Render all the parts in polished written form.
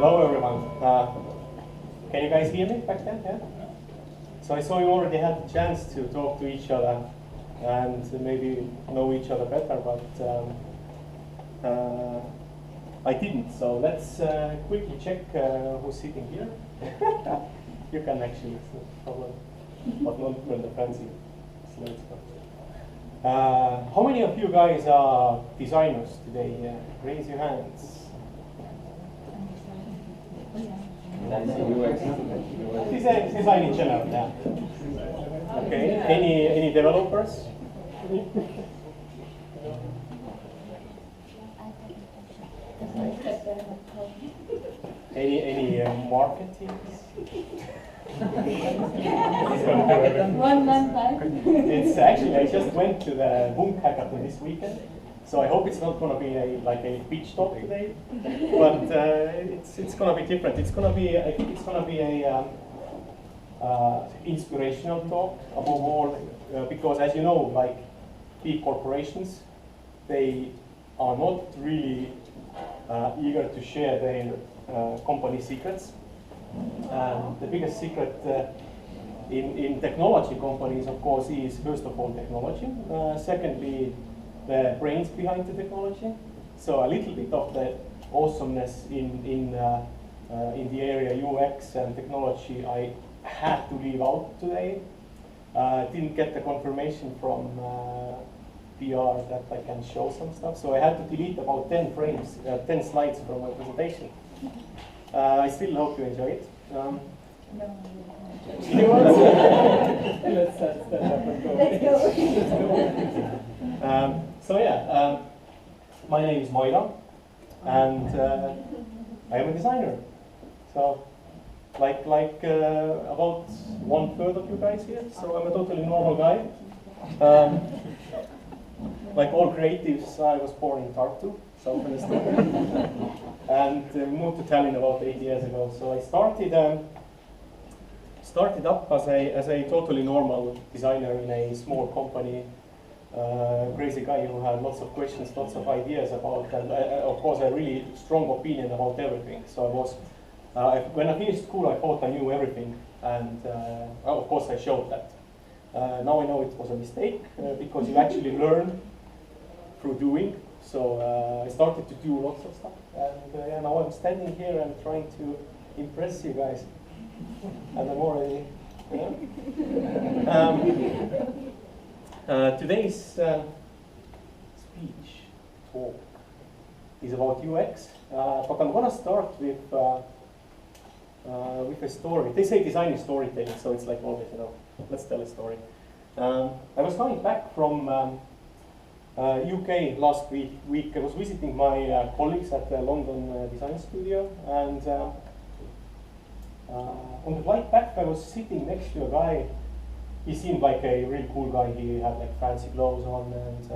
Hello everyone. Can you guys hear me back then? Yeah? So I saw you already had the chance to talk to each other and maybe know each other better, but I didn't. So let's quickly check who's sitting here. You can actually, it's no problem, but not when the fancy slides come. How many of you guys are designers today? Raise your hands. Design in general, yeah. Okay. Any developers? Any marketing? One month back. It's actually, I just went to the Boom Hackathon this weekend, so I hope it's not going to be like a pitch talk today, but it's going to be different. It's going to be, I think it's going to be a inspirational talk above all, because as you know, like big corporations, they are not really eager to share their company secrets. The biggest secret in technology companies, of course, is first of all technology. Secondly, the brains behind the technology. So a little bit of the awesomeness in the area UX and technology I had to leave out today. Didn't get the confirmation from PR that I can show some stuff, so I had to delete about 10 frames, 10 slides from my presentation. I still hope you enjoy it. No. Let's stand up and go. So yeah, my name is Moira, and I am a designer. So, like about 1/3 of you guys here. So I'm a totally normal guy. Like all creatives, I was born in Tartu, Southern Estonia, and moved to Tallinn about 8 years ago. So I started up as a totally normal designer in a small company. Crazy guy who had lots of questions, lots of ideas about, and of course a really strong opinion about everything. So I was, when I finished school, I thought I knew everything, and of course I showed that. Now I know it was a mistake because you actually learn through doing. So I started to do lots of stuff, and now I'm standing here and trying to impress you guys. And I'm already, today's speech talk is about UX, but I'm gonna start with a story. They say design is storytelling, so it's like always, let's tell a story. I was coming back from UK last week. I was visiting my colleagues at the London design studio, and on the flight back, I was sitting next to a guy. He seemed like a really cool guy. He had like fancy clothes on and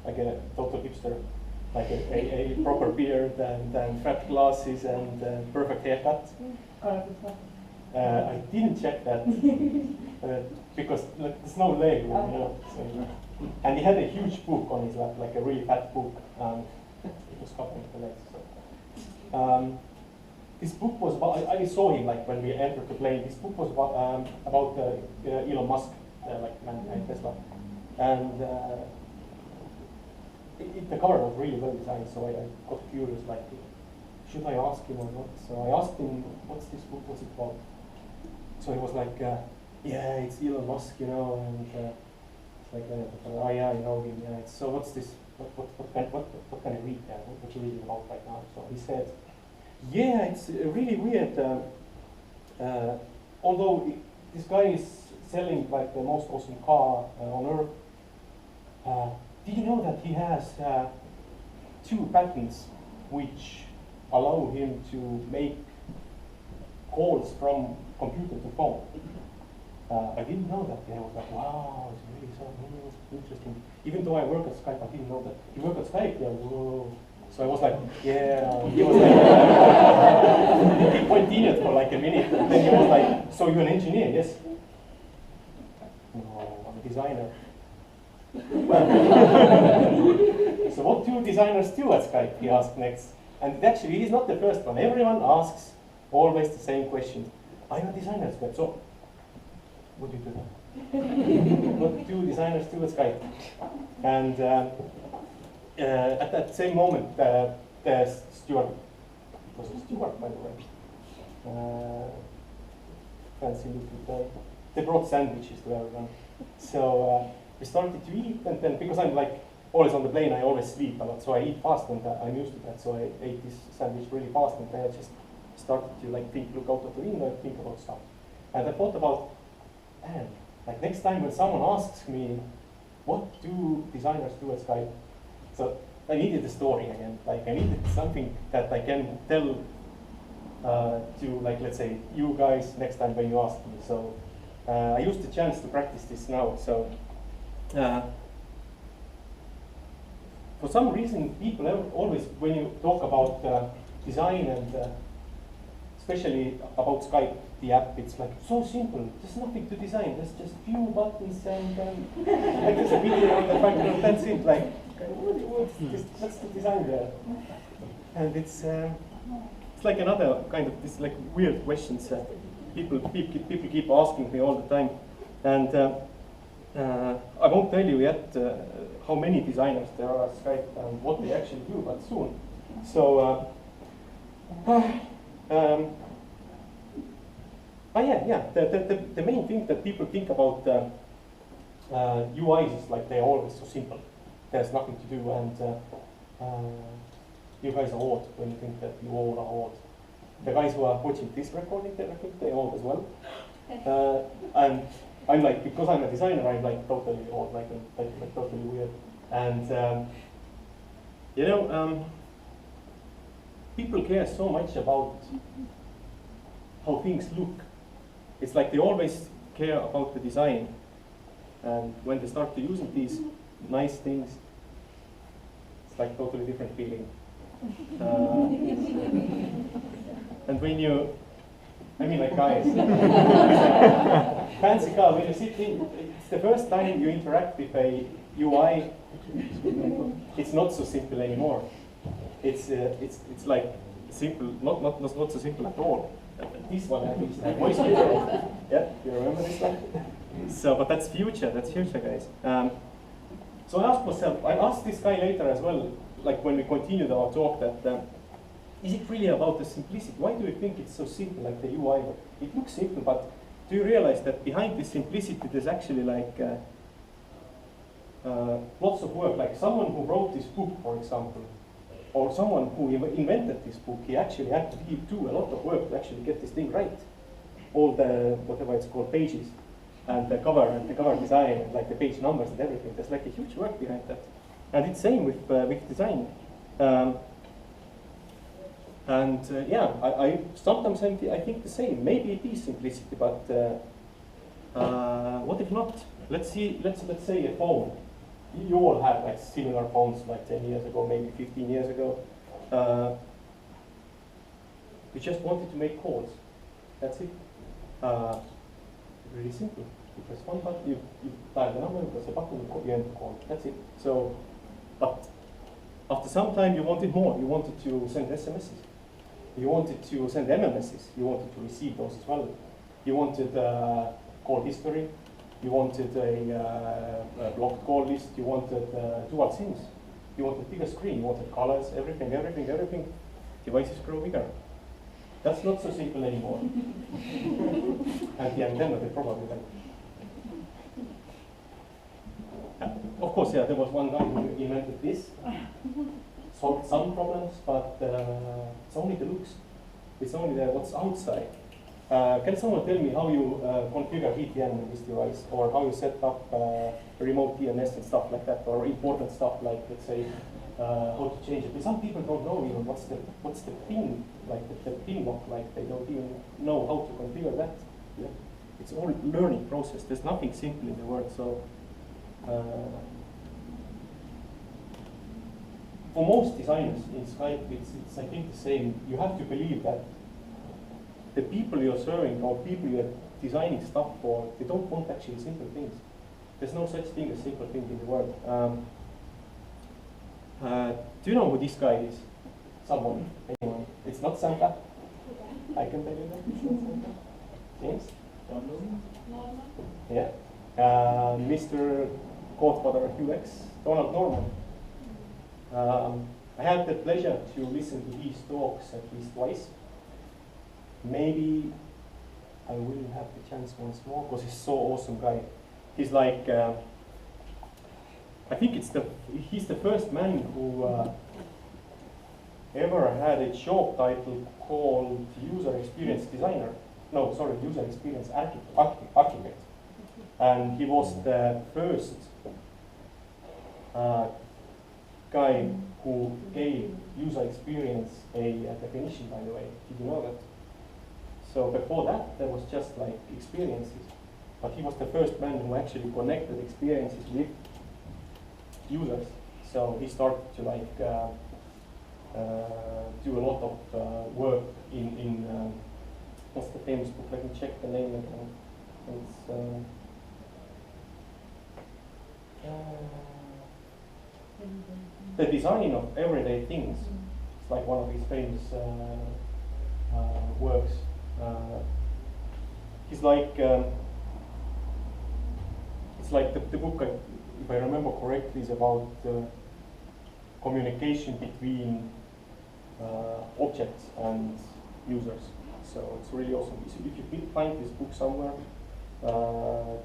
like a total hipster, like a proper beard and fat glasses and perfect haircut. I didn't check that because like, there's no leg, you know. So, and he had a huge book on his lap, like a really fat book, and it was covering the legs. So. This book was about, I saw him like when we entered the plane. This book was about Elon Musk, like man behind Tesla, and the cover was really well designed. So I got curious, like, should I ask him or not? So I asked him, "What's this book? What's it about?" So he was like, "Yeah, it's Elon Musk, you know." And it's like, "Oh yeah, I know him. Yeah. So what's this? What can I read? What you reading about right now?" So he said, "Yeah, it's really weird. Although this guy is selling like the most awesome car on earth, did you know that he has 2 patents which allow him to make calls from computer to phone?" I didn't know that. I was like, wow, it's really so interesting. Even though I work at Skype, I didn't know that. You work at Skype? Yeah, whoa. So I was like, yeah, he was like, he continued for like a minute, and then he was like, "So you're an engineer?" "Yes." "No, I'm a designer." "So what do designers do at Skype?" he asked next. And actually, he's not the first one. Everyone asks Always the same question. I'm a designer, Skype, so what do you do now? What do designers do at Skype? And at that same moment, the steward, it was a steward, by the way, fancy looking guy, they brought sandwiches to everyone. So we started to eat, and then because I'm like always on the plane, I always sleep a lot, so I eat fast, and I'm used to that. So I ate this sandwich really fast, and then I just started to like look out of the window and think about stuff. And I thought about, man, like next time when someone asks me, what do designers do at Skype? So I needed a story again. Like I needed something that I can tell to, like, let's say, you guys next time when you ask me. So I used the chance to practice this now. So for some reason, people always, when you talk about design and especially about Skype, the app, it's like so simple. There's nothing to design. There's just few buttons and like there's a video on the background. That's it. Like what's the design there? And it's like another kind of this like weird questions that people keep asking me all the time. And I won't tell you yet how many designers there are at Skype and what they actually do, but soon. So. The main thing that people think about UIs is like they're always so simple. There's nothing to do, and you guys are old when you think that you all are old. The guys who are watching this recording, I think they're old as well. And I'm like, because I'm a designer, I'm like totally old, like totally weird. And people care so much about how things look. It's like they always care about the design. And when they start to using these nice things, it's like totally different feeling. And when you, I mean like guys, fancy car, when you sit in, it's the first time you interact with a UI, it's not so simple anymore. It's like simple, not so simple at all. This one at least, like voice control. Yeah, you remember this one? So, but that's future, guys. So I asked myself, I asked this guy later as well, like when we continued our talk, that is it really about the simplicity? Why do you think it's so simple, like the UI? It looks simple, but do you realize that behind this simplicity there's actually like lots of work? Like someone who wrote this book, for example, or someone who invented this book, he actually had to do a lot of work to actually get this thing right. All the, whatever it's called, pages, and the cover design, and like the page numbers and everything. There's like a huge work behind that. And it's same with design. I sometimes I think the same. Maybe it is simplicity, but what if not? Let's say a phone. You all had like similar phones like 10 years ago, maybe 15 years ago. You just wanted to make calls. That's it. Really simple. You press one button, you dial the number, you press a button, you end the call. That's it. So, but after some time you wanted more. You wanted to send SMSs. You wanted to send MMSs. You wanted to receive those as well. You wanted call history. You wanted a blocked call list. You wanted dual SIMs. You wanted bigger screen. You wanted colors. Everything. Devices grow bigger. That's not so simple anymore. And the antenna, they probably like. Of course, yeah, there was one guy who invented this. Solved some problems, but it's only the looks. It's only what's outside. Can someone tell me how you configure VPN in this device, or how you set up remote DNS and stuff like that, or important stuff like, let's say, how to change it? But some people don't know even what's the pin, like the pin lock, like they don't even know how to configure that. Yeah. It's all learning process. There's nothing simple in the world. So for most designers in Skype, it's I think the same. You have to believe that the people you're serving or people you're designing stuff for, they don't want actually simple things. There's no such thing as simple thing in the world. Do you know who this guy is? Someone? Anyone? It's not Santa? I can tell you that. James? Norman. Yeah. Mr. Godfather UX, Donald Norman. I had the pleasure to listen to his talks at least twice. Maybe I will have the chance once more because he's so awesome guy. He's like, I think he's the first man who ever had a job title called user experience designer. No, sorry, user experience architect. And he was the first guy who gave user experience a definition, by the way. Did you know that? So before that, there was just like experiences. But he was the first man who actually connected experiences with users. So he started to like do a lot of work in what's the famous book? Let me check the name again. It's the design of everyday things. It's like one of his famous works. He's like it's like the book, if I remember correctly, is about communication between objects and users. So it's really awesome. So if you find this book somewhere, the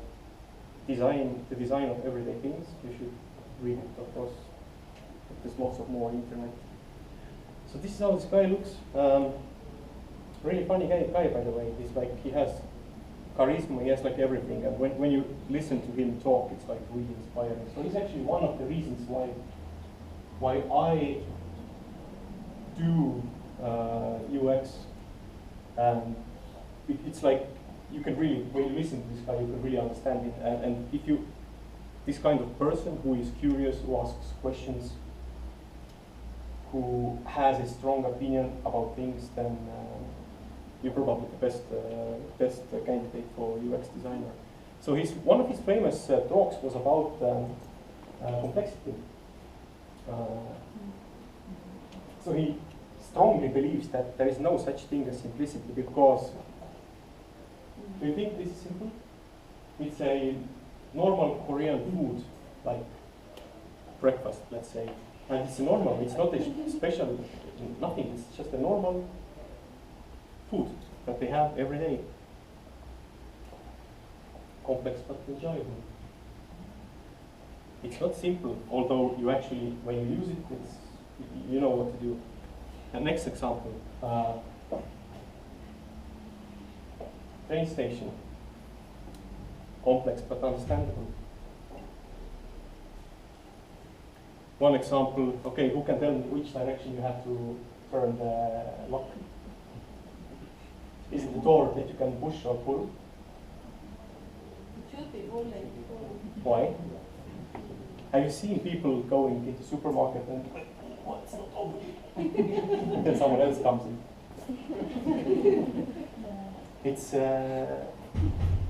design of everyday things, you should read it, of course. There's lots of more on internet. So this is how this guy looks. Really funny guy, by the way. He's like, he has charisma, he has like everything. And when you listen to him talk, it's like really inspiring. So he's actually one of the reasons why I do UX. And it's like, you can really, when you listen to this guy, you can really understand it. And if you, this kind of person who is curious, who asks questions, who has a strong opinion about things, then you're probably the best candidate for UX designer. So one of his famous talks was about complexity. So he strongly believes that there is no such thing as simplicity because, do you think this is simple? It's a normal Korean food, like breakfast, let's say. And it's normal, it's not a special, nothing, it's just a normal food that they have every day. Complex but enjoyable. It's not simple, although you actually, when you use it, you know what to do. And next example, train station. Complex but understandable. One example, okay, who can tell me which direction you have to turn the lock? Is it the door that you can push or pull? It should be all like Why? Have you seen people going into supermarket and what's not open? And then someone else comes in. It's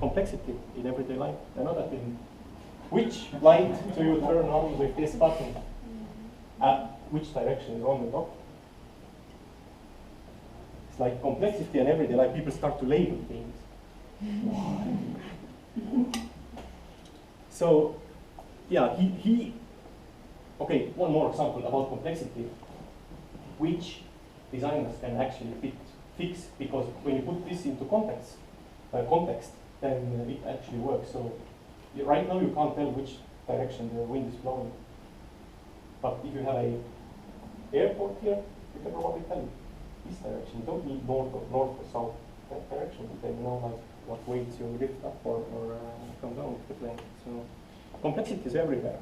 complexity in everyday life. Another thing. Which light do you turn on with this button? Which direction is on the top? It's like complexity and everyday life. People start to label things. So, yeah, okay, one more example about complexity, which designers can actually fix, because when you put this into context, then it actually works. So right now you can't tell which direction the wind is blowing. But if you have an airport here, you can probably tell this direction. You don't need north or south direction, but then you know like what way to lift up or come down with the plane. So complexity is everywhere.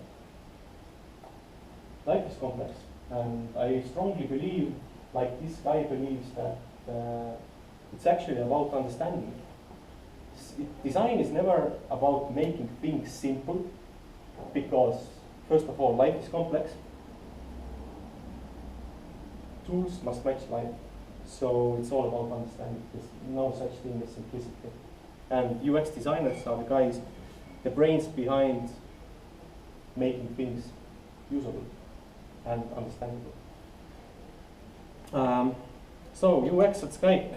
Life is complex, and I strongly believe, like this guy believes, that it's actually about understanding. Design is never about making things simple, because first of all, life is complex. Tools must match life, so it's all about understanding. There's no such thing as simplicity. And UX designers are the guys, the brains behind making things usable and understandable. So UX at Skype.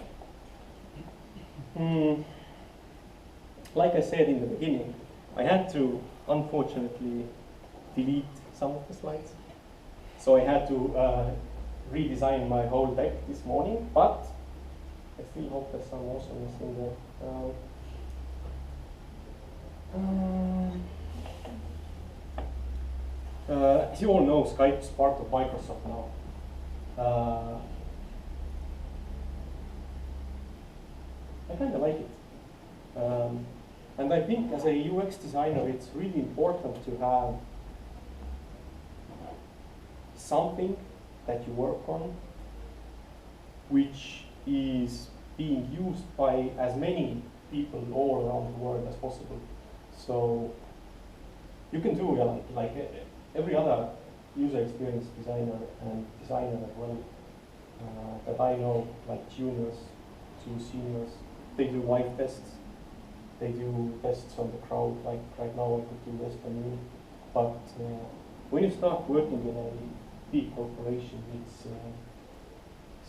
Like I said in the beginning, I had to unfortunately delete some of the slides. So I had to redesign my whole deck this morning, but I still hope there's some awesomeness in there. As you all know, Skype is part of Microsoft now. I kind of like it. And I think as a UX designer, it's really important to have something that you work on which is being used by as many people all around the world as possible. So you can do like every other user experience designer and designer as well that I know, like juniors to seniors, they do live tests. They do tests on the crowd, like right now I could do this for you. But when you start working in a big corporation, it's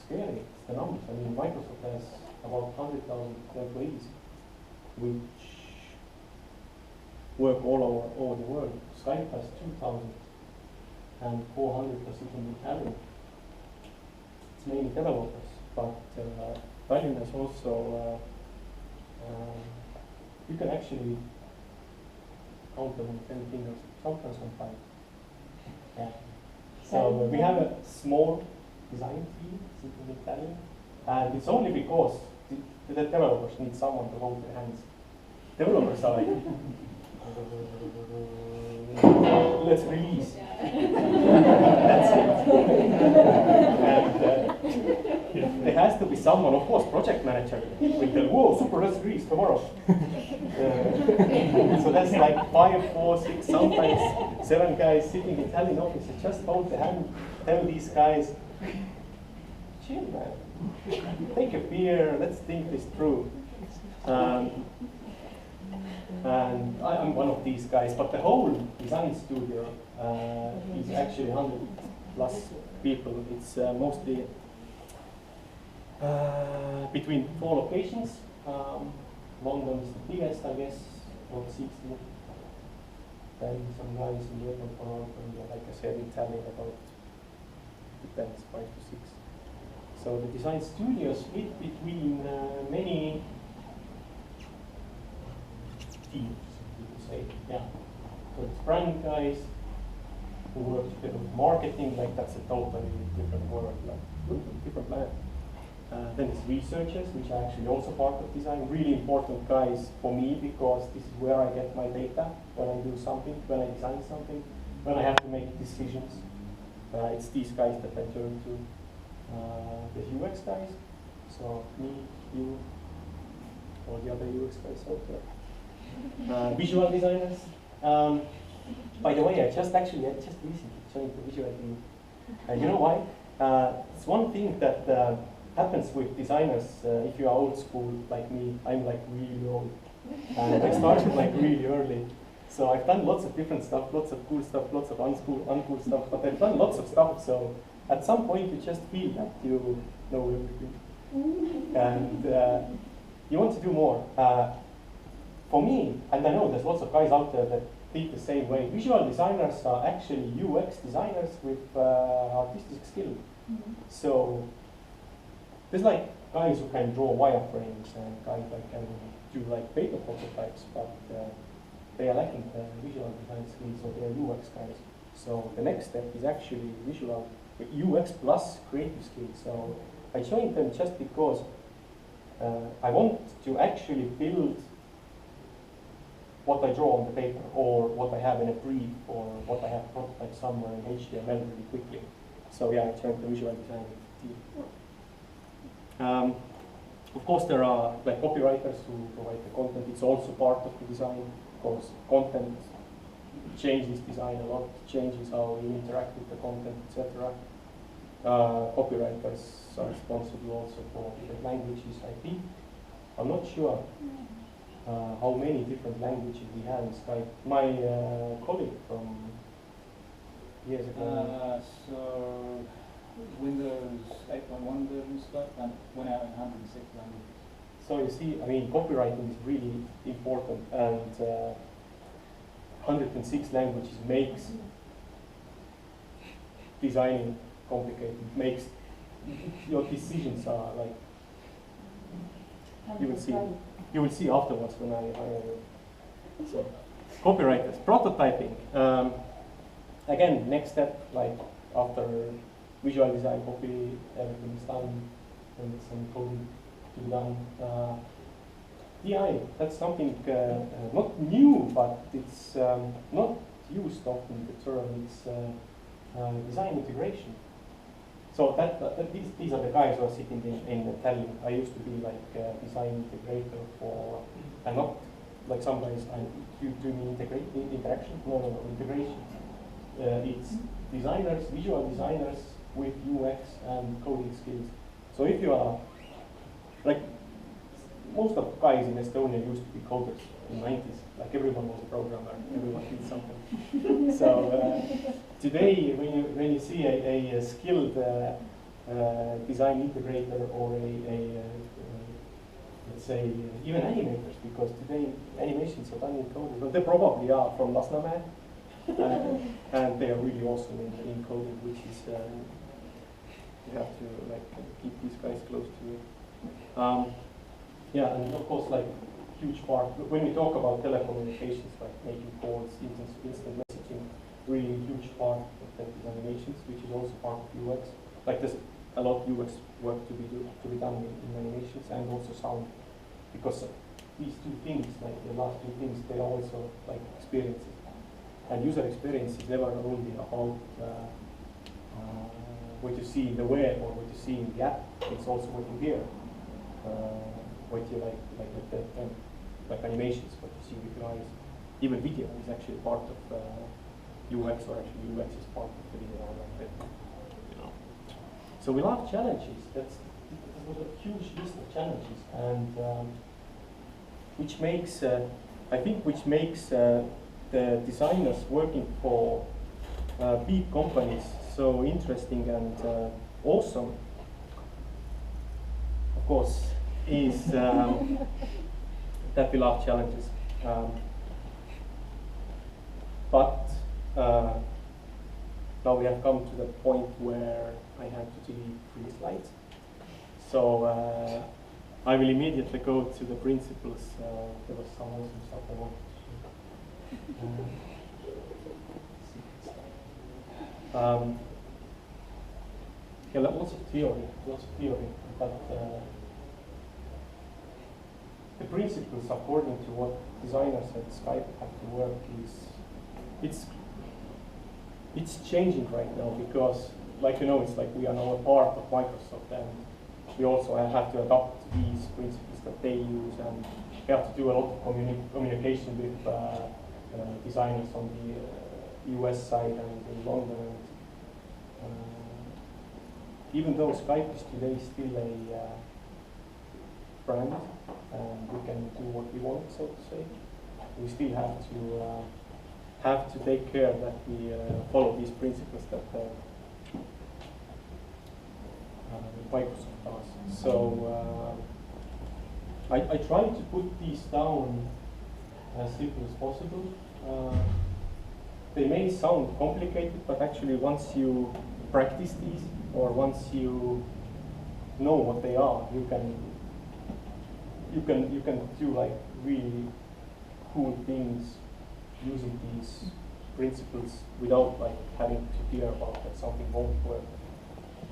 scary. It's the numbers. I mean, Microsoft has about 100,000 employees, which work all over the world. Skype has 2,000, and 400 are sitting in Tallinn. It's mainly developers, but Tallinn has also you can actually count them on 10 fingers, sometimes on 5. Yeah. So we have a small design team sitting in Tallinn, and it's only because the developers need someone to hold their hands. Developers are like, let's release. That's it. And there has to be someone, of course, project manager, will tell, whoa, super, let's release tomorrow. So that's like 5, 4, 6, sometimes 7 guys sitting in Tallinn office and just hold the hand, tell these guys, chill, man. Take a beer, let's think this through. And I'm one of these guys, but the whole design studio is actually 100 plus people. It's mostly between 4 locations. London is the biggest, I guess, about 60. Then some guys in Europe, and like I said, in Tallinn about, depends, 5 to 6. So the design studio is split between many teams, you could say, yeah. So it's brand guys who work together with marketing, like that's a totally different world, like different planet. Then there's researchers, which are actually also part of design, really important guys for me because this is where I get my data when I do something, when I design something, when I have to make decisions. It's these guys that I turn to. The UX guys, so me, you, or the other UX guys out there. Visual designers. By the way, I just recently joined the visual team. You know why? It's one thing that happens with designers. If you are old school like me, I'm like really old, and I started like really early. So I've done lots of different stuff, lots of cool stuff, lots of uncool stuff. But I've done lots of stuff. So at some point, you just feel that you know everything, and you want to do more. For me, and I know there's lots of guys out there that think the same way, visual designers are actually UX designers with artistic skill. So there's like guys who can draw wireframes and guys that can do like paper prototypes, but they are lacking the visual design skills, so they are UX guys. So the next step is actually visual UX plus creative skills. So I joined them just because I want to actually build what I draw on the paper, or what I have in a brief, or what I have prototyped somewhere in HTML really quickly. So yeah, I joined the visual design team. Of course, there are like copywriters who provide the content. It's also part of the design, because content changes design a lot, changes how you interact with the content, etc. Copywriters are responsible also for the languages IP. I'm not sure how many different languages we have in Skype. My colleague from years ago. So Windows 8.1 version Skype and went out in 106 languages. So you see, I mean, copywriting is really important, and 106 languages makes designing complicated, makes your decisions are like, you will see afterwards when so copywriters, prototyping. Again, next step, like after visual design, copy, everything is done, and some coding to be done. DI, that's something not new, but it's not used often, the term. It's design integration. So these are the guys who are sitting in Tallinn. I used to be like a design integrator for, and not like some guys, do you mean interaction? No, integration. It's designers, visual designers with UX and coding skills. So if you are, like, most of the guys in Estonia used to be coders in the 90s. Like everyone was a programmer, everyone did something. So today, when you see a skilled design integrator or let's say even animators, because today animations are done in coding, but they probably are from Lasnamäe, and they are really awesome in coding, which is you have to like keep these guys close to you. Yeah, and of course, like huge part when we talk about telecommunications, like making calls, instant messaging, really huge part of that is animations, which is also part of UX. Like there's a lot of UX work to be done in animations and also sound, because these two things, like the last two things, they are also like experiences. And user experience is never only about what you see in the web or what you see in the app. It's also what you hear, what you like animations, what you see with your eyes. Even video is actually part of UX, or actually UX is part of the video. Like that, you know. So we love challenges. That was a huge list of challenges, and which makes, I think, which makes the designers working for big companies so interesting and awesome. Of course, is that we love challenges. But now we have come to the point where I have to delete 3 slides. So I will immediately go to the principles. There was some awesome stuff I wanted to show. Yeah, lots of theory, but the principles according to what designers at Skype have to work is, it's changing right now, because, like you know, it's like we are now a part of Microsoft, and we also have to adopt these principles that they use, and we have to do a lot of communication with designers on the US side and in London. And, even though Skype is today still a brand, and we can do what we want, so to say, we still have to take care that we follow these principles that Microsoft does. So I try to put these down as simple as possible. They may sound complicated, but actually once you practice these, or once you know what they are, you can do like really cool things using these principles without like having to fear about that something won't work.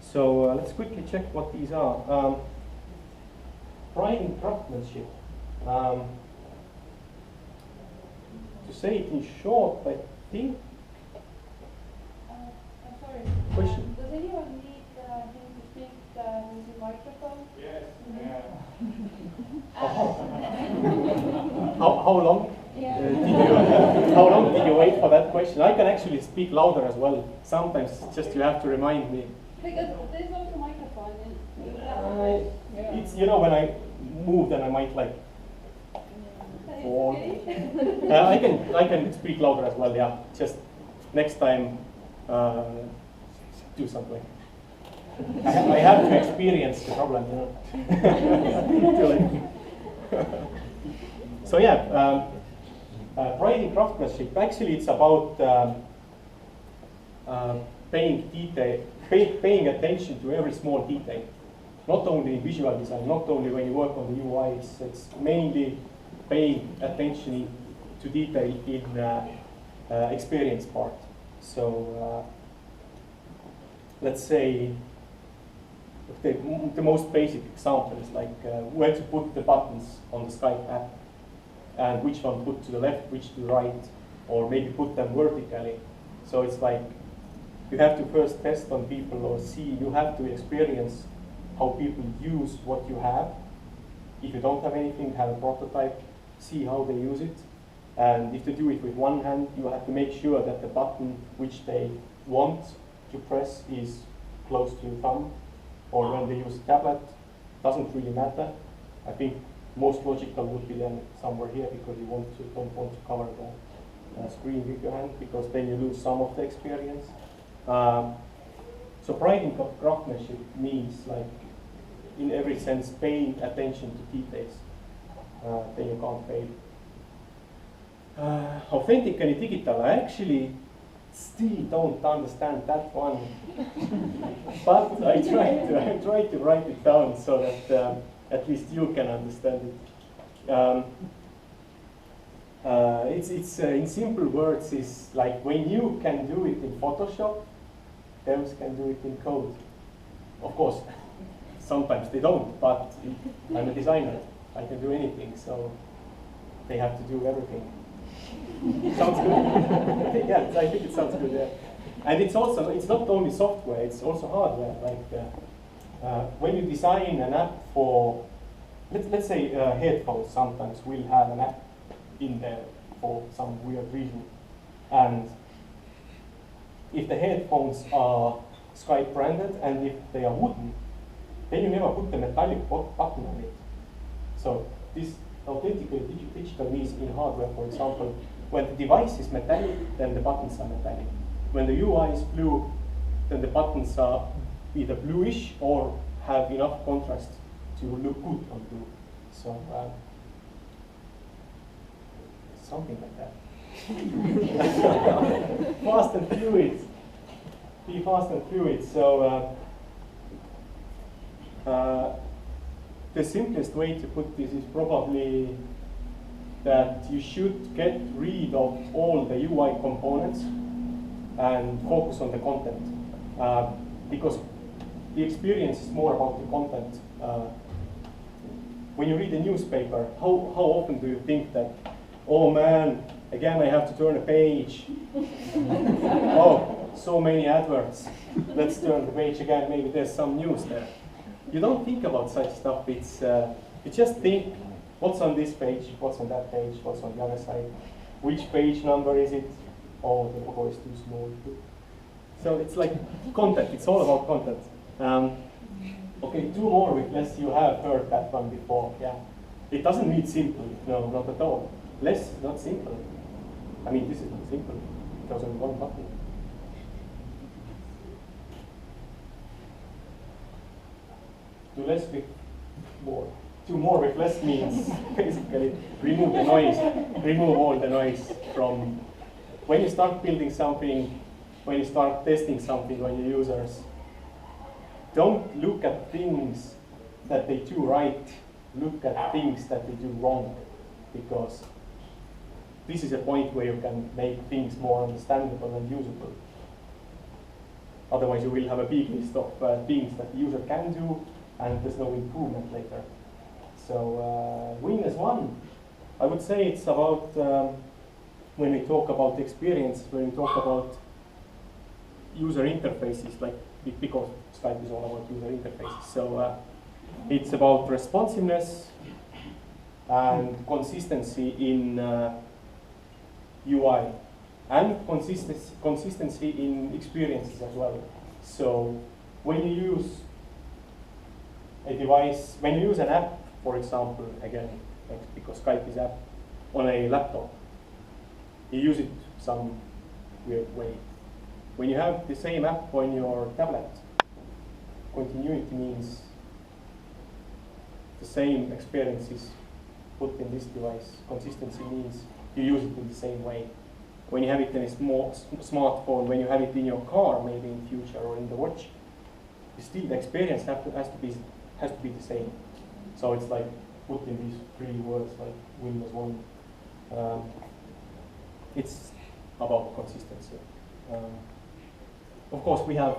So let's quickly check what these are. Pride in craftsmanship. To say it in short, I think. I'm sorry. Question. Does anyone need him to speak with the microphone? Yes. How long? Yeah. How long did you wait for that question? I can actually speak louder as well. Sometimes just you have to remind me. Because there's also a microphone. It's, you know, when I move, then I might like. Or, I can speak louder as well. Yeah, just next time do something. I have to experience the problem, you know. So yeah, pride in craftsmanship. Actually, it's about paying attention to every small detail. Not only in visual design, not only when you work on the UI, it's mainly paying attention to detail in experience part. So let's say the most basic example is like where to put the buttons on the Skype app, and which one put to the left, which to the right, or maybe put them vertically. So it's like you have to first test on people or see, you have to experience how people use what you have. If you don't have anything, have a prototype, see how they use it. And if they do it with one hand, you have to make sure that the button which they want to press is close to your thumb. Or when they use a tablet, doesn't really matter. I think most logical would be then somewhere here, because you don't want to cover the screen with your hand, because then you lose some of the experience. So pride in craftsmanship means, like, in every sense, paying attention to details. Then you can't fail. Authentically digital, I actually still don't understand that one, but I try to write it down so that at least you can understand it. It's in simple words, is like when you can do it in Photoshop, else can do it in code. Of course, sometimes they don't, but I'm a designer. I can do anything, so they have to do everything. Sounds good. Yeah, I think it sounds good. Yeah, and it's not only software; it's also hardware. Like when you design an app for, let's say headphones, sometimes will have an app in there for some weird reason, and if the headphones are Skype branded and if they are wooden, then you never put the metallic button on it. So this authentically digital means in hardware, for example, when the device is metallic, then the buttons are metallic. When the UI is blue, then the buttons are either bluish or have enough contrast to look good on blue. So something like that. Fast and fluid. Be fast and fluid. So the simplest way to put this is probably that you should get rid of all the UI components and focus on the content. Because the experience is more about the content. When you read a newspaper, how often do you think that, oh man, again I have to turn a page. Oh, so many adverts. Let's turn the page again, maybe there's some news there. You don't think about such stuff. It's you just think, what's on this page, what's on that page, what's on the other side, which page number is it? Oh, the logo is too small. So it's like content, it's all about content. Okay, two more with less. You have heard that one before, yeah. It doesn't mean simple, no, not at all. Less is not simple. I mean, this is not simple. It has only one button. Do less with more. Do more with less means basically remove the noise, remove all the noise from when you start building something, when you start testing something on your users. Don't look at things that they do right, look at things that they do wrong, because this is a point where you can make things more understandable and usable. Otherwise you will have a big list of things that the user can do, and there's no improvement later. So win as one. I would say it's about, when we talk about experience, when we talk about user interfaces, like because Skype is all about user interfaces. So it's about responsiveness and consistency in UI, and consistency in experiences as well. So when you use a device, when you use an app, for example, again, like because Skype is app, on a laptop, you use it some weird way. When you have the same app on your tablet, continuity means the same experiences put in this device. Consistency means you use it in the same way. When you have it in a smartphone, when you have it in your car, maybe in future, or in the watch, still the experience has to be the same. So it's like put in these three words like Windows 1. It's about consistency. Of course, we have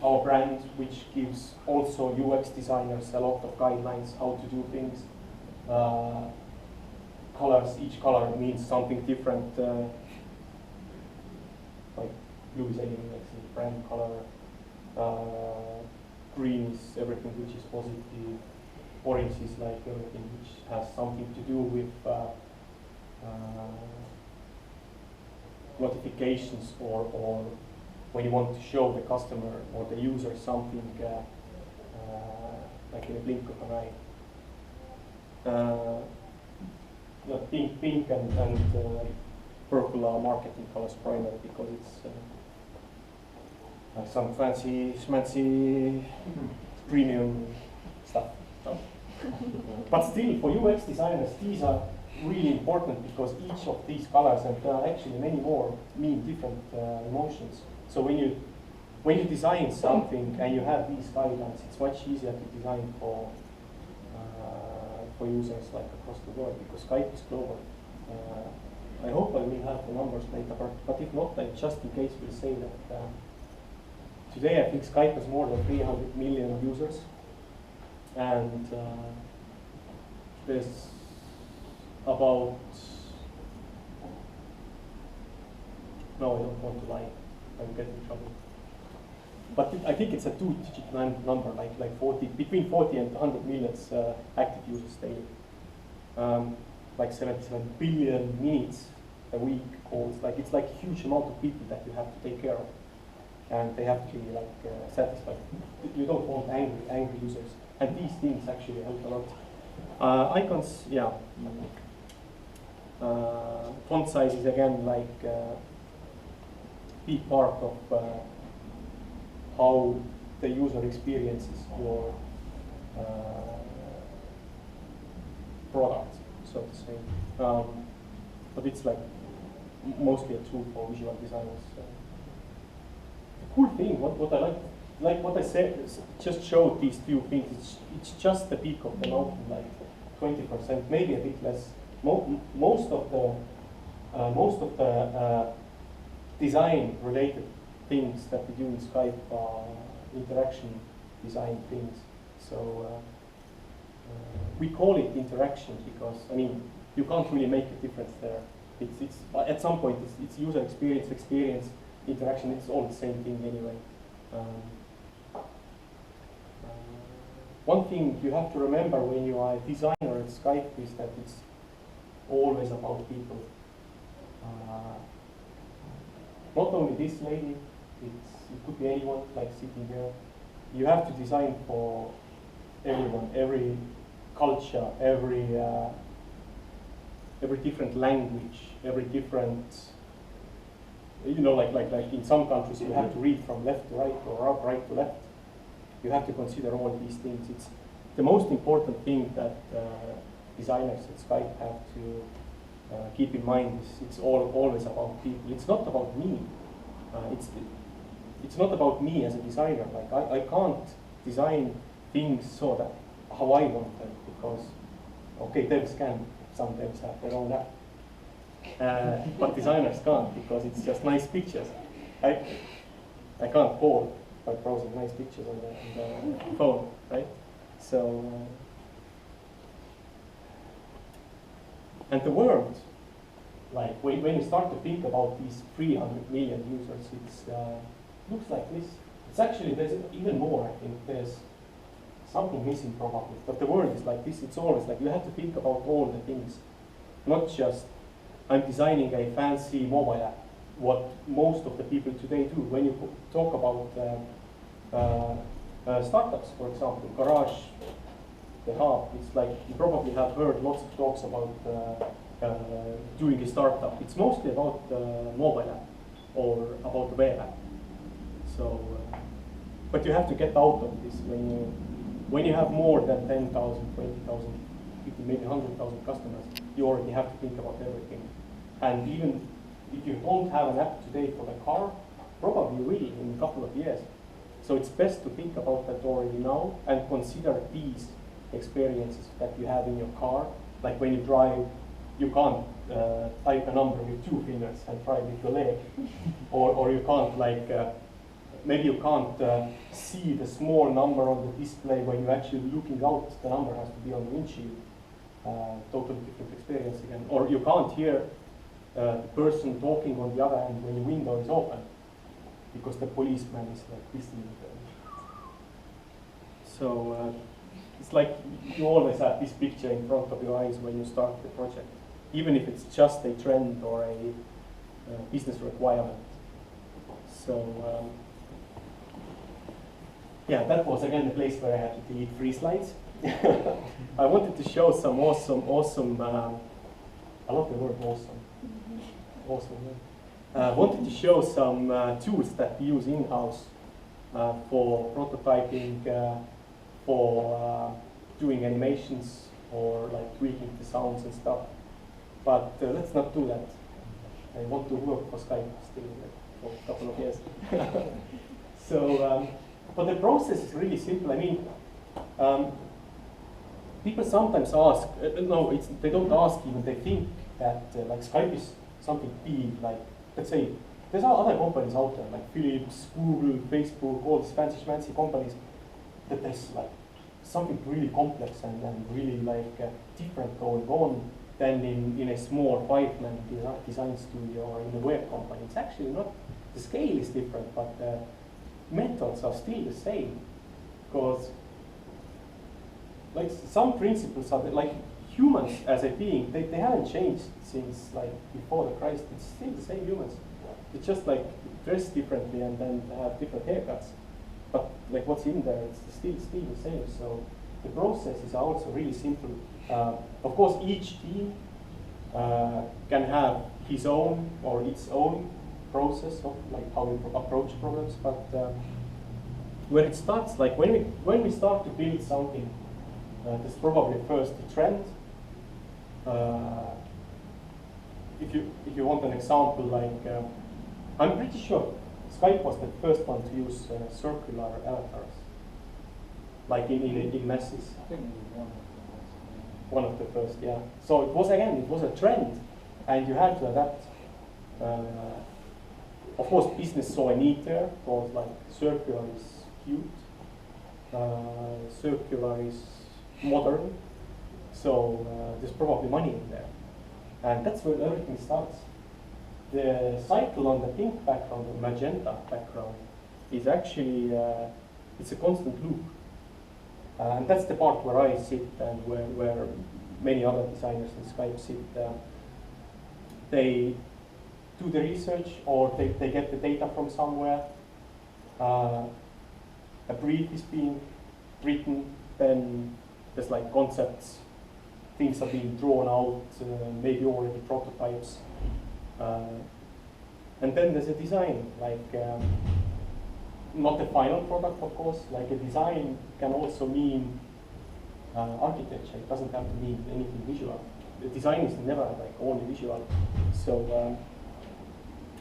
our brand, which gives also UX designers a lot of guidelines how to do things. Colors, each color means something different. Like blue is anything like the brand color. Green is everything which is positive. Orange is like everything which has something to do with notifications or when you want to show the customer or the user something like in a blink of an eye. Pink and purple are marketing colors primarily because it's like some fancy premium stuff. No? But still, for UX designers, these are really important because each of these colors, and there are actually many more, mean different emotions. So when you design something and you have these guidelines, it's much easier to design for users like across the world because Skype is global. I hope I will have the numbers later, but if not, then just in case we'll say that today I think Skype has more than 300 million users, and there's about, no, I don't want to lie, I'll get in trouble. But I think it's a two-digit number, like 40, between 40 and 100 million active users daily. Like 77 billion minutes a week calls. Like it's like a huge amount of people that you have to take care of, and they have to be like satisfied. You don't want angry users, and these things actually help a lot. Icons, yeah. Font size is again like big part of how the user experiences your product, so to say. But it's like mostly a tool for visual designers. The cool thing, what I like what I said, just showed these few things. It's just the peak of the mountain, like 20%, maybe a bit less. Most of the design-related things that we do in Skype are interaction design things. So we call it interaction because, I mean, you can't really make a difference there. It's at some point it's user experience, interaction. It's all the same thing anyway. One thing you have to remember when you are a designer at Skype is that it's always about people. Not only this lady, it could be anyone like sitting there. You have to design for everyone, every culture, every different language, every different, you know, like in some countries you have to read from left to right or right to left. You have to consider all these things. It's the most important thing that designers at Skype have to keep in mind. It's always about people. It's not about me. It's not about me as a designer. Like I can't design things so that how I want them because okay, devs can. Some devs have their own app, but designers can't because it's just nice pictures. I can't code by browsing nice pictures on the phone, right? So and the world, like when you start to think about these 300 million users, it looks like this. It's actually, there's even more. I think there's something missing probably, but the world is like this. It's always like you have to think about all the things, not just I'm designing a fancy mobile app. What most of the people today do when you talk about startups, for example, Garage, the Hub, it's like you probably have heard lots of talks about doing a startup. It's mostly about mobile app or about the web app. So, but you have to get out of this when you have more than 10,000, 20,000 50, maybe 100,000 customers, you already have to think about everything. And even if you don't have an app today for the car, probably will in a couple of years. So it's best to think about that already now and consider these experiences that you have in your car. Like when you drive, you can't type a number with 2 fingers and try with your leg. or you can't like, maybe you can't see the small number on the display when you're actually looking out. The number has to be on the windshield. Totally different experience again. Or you can't hear the person talking on the other end when your window is open, because the policeman is like listening to them. So it's like you always have this picture in front of your eyes when you start the project, even if it's just a trend or a business requirement. So yeah, that was again the place where I had to delete 3 slides. I wanted to show some awesome, I love the word awesome. Awesome. Wanted to show some tools that we use in-house for prototyping, for doing animations, or like tweaking the sounds and stuff. But let's not do that. I want to work for Skype still for a couple of years. So, but the process is really simple. I mean, people sometimes ask, no, they don't ask even, they think that like Skype is something big, like, let's say, there's other companies out there, like Philips, Google, Facebook, all these fancy companies, that there's like something really complex and really like different going on than in a small 5-man design studio or in a web company. It's actually not, the scale is different, but the methods are still the same. Because like some principles are like humans as a being, they haven't changed since like before the Christ. It's still the same humans. It's just like dress differently and then have different haircuts. But like what's in there, it's still the same. So the process is also really simple. Of course, each team can have his own or its own process of like how we approach problems. But when it starts, like when we start to build something, there's probably first a trend. If you want an example, like I'm pretty sure Skype was the first one to use circular avatars, like in messages. One of the first, yeah. So it was a trend, and you had to adapt. Of course, business saw a need there, because like circular is cute, circular is modern, so there's probably money in there, and that's where everything starts. The cycle on the pink background, the magenta background, is actually it's a constant loop. And that's the part where I sit and where many other designers in Skype sit. They do the research, or they get the data from somewhere. A brief is being written, then there's like concepts, things are being drawn out, maybe already prototypes. And then there's a design, like not the final product, of course. Like a design can also mean architecture. It doesn't have to mean anything visual. The design is never like only visual. So,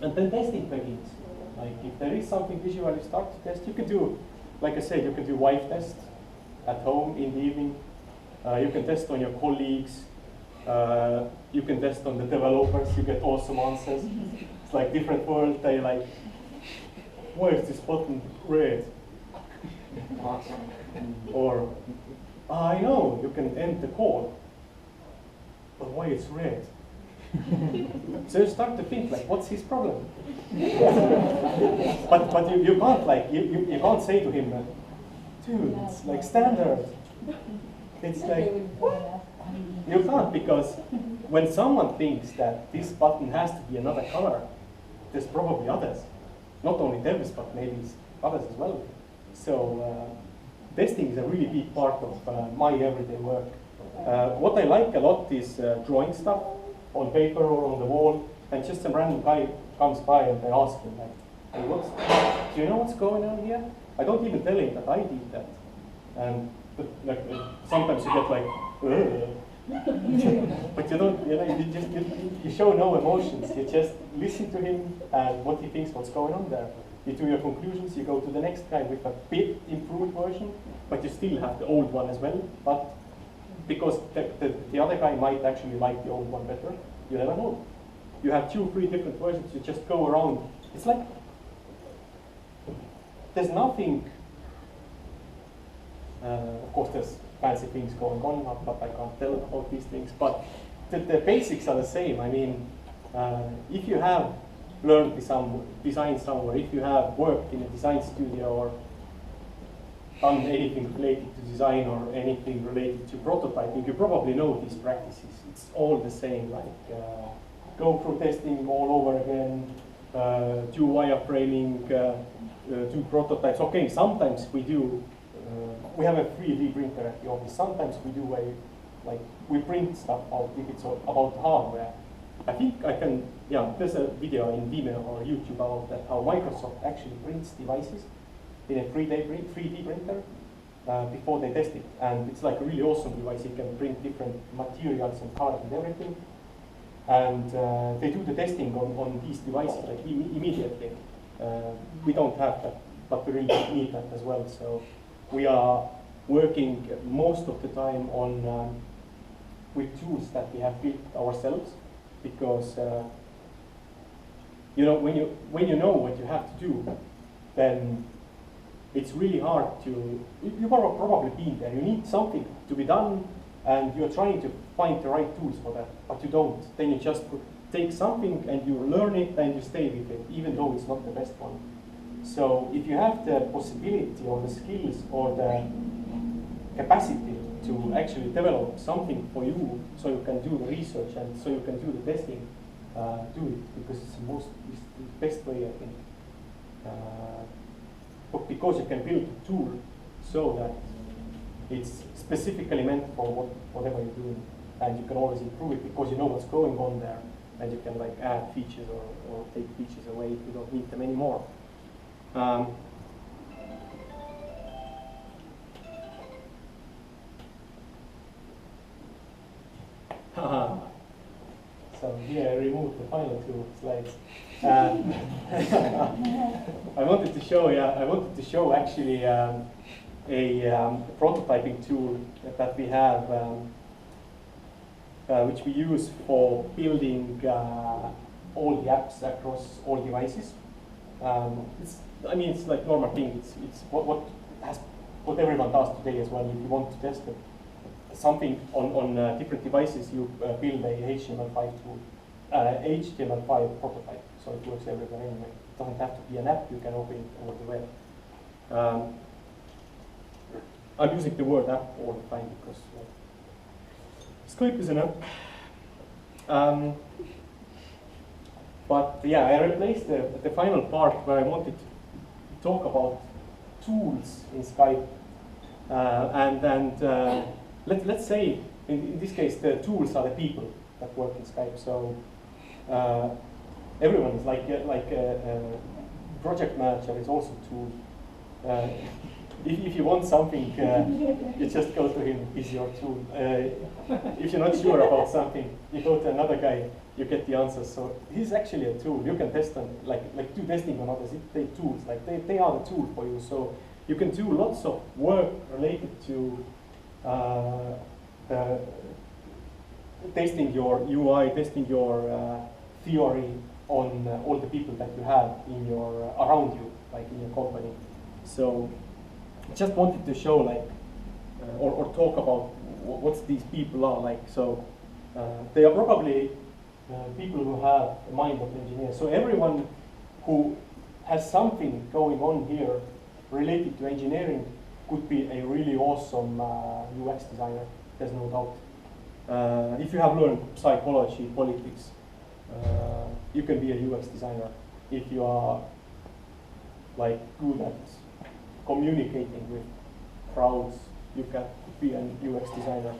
and then testing begins. Like if there is something visual, you start to test. You can do, like I said, you can do wife test at home in the evening. You can test on your colleagues. You can test on the developers. You get awesome answers. It's like different world. They like, why is this button red? Or, I know, you can end the call, but why it's red? So you start to think like, what's his problem? but you can't like you can't say to him, dude, it's like standard. It's like, what? You can't, because when someone thinks that this button has to be another color, there's probably others. Not only devs, but maybe others as well. So testing is a really big part of my everyday work. What I like a lot is drawing stuff on paper or on the wall, and just some random guy comes by and I ask him, like, hey, do you know what's going on here? I don't even tell him that I did that. And like, sometimes you get like, But you don't, you show no emotions. You just listen to him and what he thinks, what's going on there. You do your conclusions, you go to the next guy with a bit improved version, but you still have the old one as well. But because the other guy might actually like the old one better, you never know. You have 2 or 3 different versions, you just go around. It's like, there's nothing, of course there's fancy things going on, but I can't tell about these things, but the basics are the same. I mean, if you have learned design somewhere, if you have worked in a design studio or done anything related to design or anything related to prototyping, you probably know these practices. It's all the same, like go through testing all over again, do wireframing, do prototypes. Okay, sometimes we do, we have a 3D printer at the office. Sometimes we do we print stuff out if it's about hardware. I think I can, there's a video in Vimeo or YouTube about that, how Microsoft actually prints devices in a 3D printer before they test it. And it's like a really awesome device. It can print different materials and colors and everything. And they do the testing on these devices like immediately. We don't have that, but we really need that as well. So we are working most of the time on with tools that we have built ourselves, because when you know what you have to do, then it's really hard to. You've probably been there. You need something to be done, and you're trying to find the right tools for that, but you don't. Then you just take something and you learn it and you stay with it, even though it's not the best one. So if you have the possibility or the skills or the capacity to actually develop something for you, so you can do the research and so you can do the testing, do it, because it's the best way, I think. But because you can build a tool so that it's specifically meant for whatever you're doing, and you can always improve it because you know what's going on there, and you can like add features or take features away if you don't need them anymore. So here I removed the final 2 slides. I wanted to show actually a prototyping tool that we have, which we use for building all the apps across all devices. It's like normal thing. It's what everyone does today as well. If you want to test something on different devices, you build a HTML5 tool, HTML5 prototype, so it works everywhere anyway. It doesn't have to be an app. You can open it over the web. I'm using the word app all the time because Skype is an app. But yeah, I replaced the final part where I wanted to talk about tools in Skype. Let's say, in this case, the tools are the people that work in Skype. So everyone is like a project manager is also a tool. If you want something, you just go to him, he's your tool. If you're not sure about something, you go to another guy, you get the answers. So he's actually a tool. You can test them, like do testing on others. They're tools, like they are the tool for you. So you can do lots of work related to testing your UI, testing your theory on all the people that you have in your around you, like in your company. So I just wanted to show or talk about what these people are like. So they are probably people who have a mind of engineers. So everyone who has something going on here related to engineering could be a really awesome UX designer, there's no doubt. If you have learned psychology, politics, you can be a UX designer. If you are good at communicating with crowds, you can be an UX designer.